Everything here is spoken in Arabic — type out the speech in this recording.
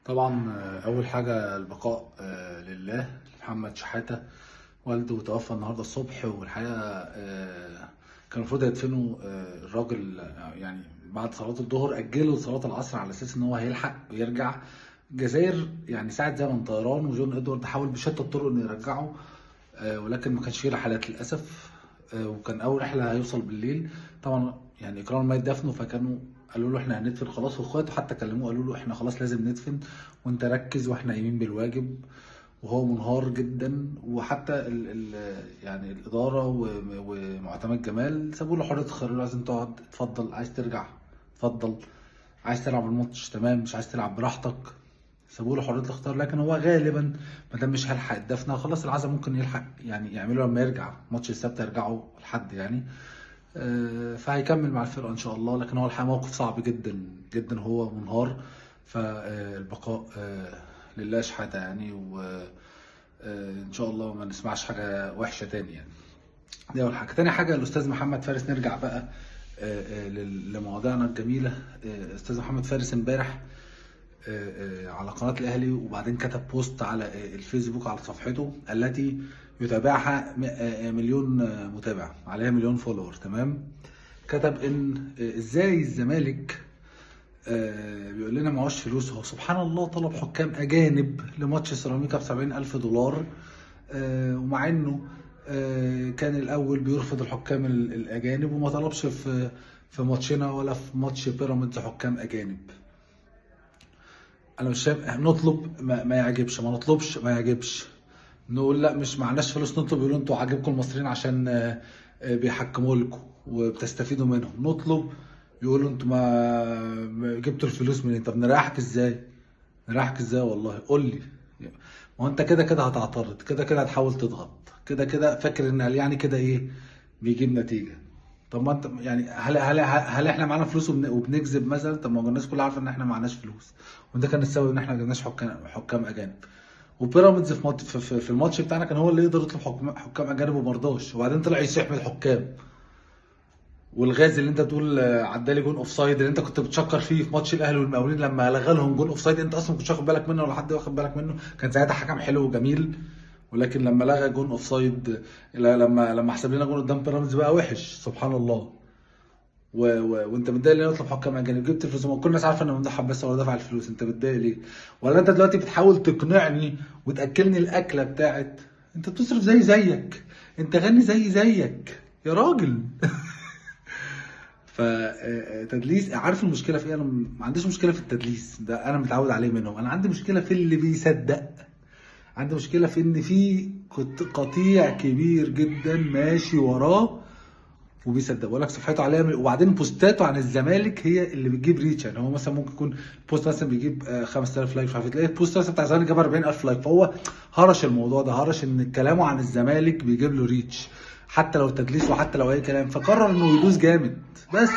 طبعا اول حاجه البقاء لله. محمد شحاته والده توفى النهارده الصبح، والحقيقه كان المفروض يدفنوا الراجل يعني بعد صلاه الظهر، اجلوا لصلاه العصر على اساس ان هو هيلحق ويرجع الجزائر. يعني ساعه زمن طيران، وجون ادوارد حاول بشتى الطرق انه يرجعه، ولكن ما كانش فيه رحلات للاسف. وكان اول رحله هيوصل بالليل. طبعا يعني اكرام ما يدفنوا، فكانوا قالوا له احنا هندفن خلاص، واخواته حتى كلموه قالوا له احنا خلاص لازم ندفن وانت ركز واحنا قايمين بالواجب. وهو منهار جدا، وحتى يعني الاداره ومعتمد جمال سابوا له حريه الخيار، لازم تقعد، اتفضل، عايز ترجع اتفضل، عايز تلعب الماتش تمام، مش عايز تلعب براحتك. سابوا له حريه الاختيار، لكن هو غالبا ما دام مش هيلحق الدفنه خلاص العزاء ممكن يلحق يعني يعملوا لما يرجع ماتش السبت، يرجعوا لحد يعني. فهيكمل مع الفرقه ان شاء الله، لكن هو الحقيقه موقف صعب جدا جدا، هو منهار. فالبقاء لله شحاته يعني، وان شاء الله ما نسمعش حاجه وحشه تاني يعني. دي اول حاجه. تاني حاجه الاستاذ محمد فارس، نرجع بقى لمواضيعنا الجميله. استاذ محمد فارس امبارح على قناه الاهلي، وبعدين كتب بوست على الفيسبوك على صفحته التي يتابعها مليون متابع، عليها مليون فولور، تمام. كتب ان ازاي الزمالك بيقول لنا معهوش فلوس، هو سبحان الله طلب حكام اجانب لماتش سيراميكا ب70,000 دولار. ومع انه كان الاول بيرفض الحكام الاجانب، وما طلبش في ماتشنا ولا في ماتش بيراميدز حكام اجانب. انا مش فاهم، نطلب ما يعجبش، ما نطلبش ما يعجبش، نقول لا مش معناش فلوس نطلب، يقولوا انتوا عاجبكم المصريين عشان بيحكموا لكم وبتستفيدوا منهم. نطلب يقولوا انتوا ما جبتوا الفلوس منين. طب نريحك ازاي؟ نريحك ازاي والله؟ قول لي. ما هو انت كده كده هتعترض، كده كده هتحاول تضغط، كده كده فاكر ان يعني كده ايه بيجيب نتيجه. طب ما انت يعني هل احنا معانا فلوس وبنكذب مثلا؟ طب ما هو الناس كلها عارفه ان احنا معناش فلوس، وده كان السبب ان احنا ما جبناش حكام اجانب. وبيراميدز في الماتش بتاعنا كان هو اللي يقدر يطلب حكام اجانب وما رضاش، وبعدين طلع يصيح من الحكام. والغاز اللي انت بتقول عدالي جون اوف سايد، اللي انت كنت بتشكر فيه في ماتش الاهلي والمقاولين لما لغى لهم جون اوف سايد، انت اصلا ما كنتش واخد بالك منه ولا حد واخد بالك منه، كان ساعتها حكم حلو وجميل. ولكن لما لغى جون اوف سايد، لما حسب لنا جون قدام بيراميدز بقى وحش سبحان الله. وانت متضايق ليه نطلب حكام اجانب؟ جبت الفلوس، كل الناس عارفه ان ممدوح عباس هو دافع الفلوس، انت متضايق ليه؟ ولا انت دلوقتي بتحاول تقنعني وتاكلني الاكله بتاعت انت بتصرف زيك، انت غني زيك يا راجل. فتدليس، عارف المشكله في ايه؟ انا ما عنديش مشكله في التدليس ده، انا متعود عليه منهم. انا عندي مشكله في اللي بيصدق، عندي مشكله في ان في قطيع كبير جدا ماشي وراه وبيصدق، بقول لك صفحته عليها، وبعدين بوستاته عن الزمالك هي اللي بتجيب ريتش. يعني هو مثلا ممكن يكون بوست مثلا بيجيب 5000 لايك، مش عارف، تلاقي البوست مثلا بتاع الزمالك جاب 40,000 لايك، فهو هرش الموضوع ده، هرش ان كلامه عن الزمالك بيجيب له ريتش، حتى لو تدليس وحتى لو اي كلام، فقرر انه يدوس جامد بس.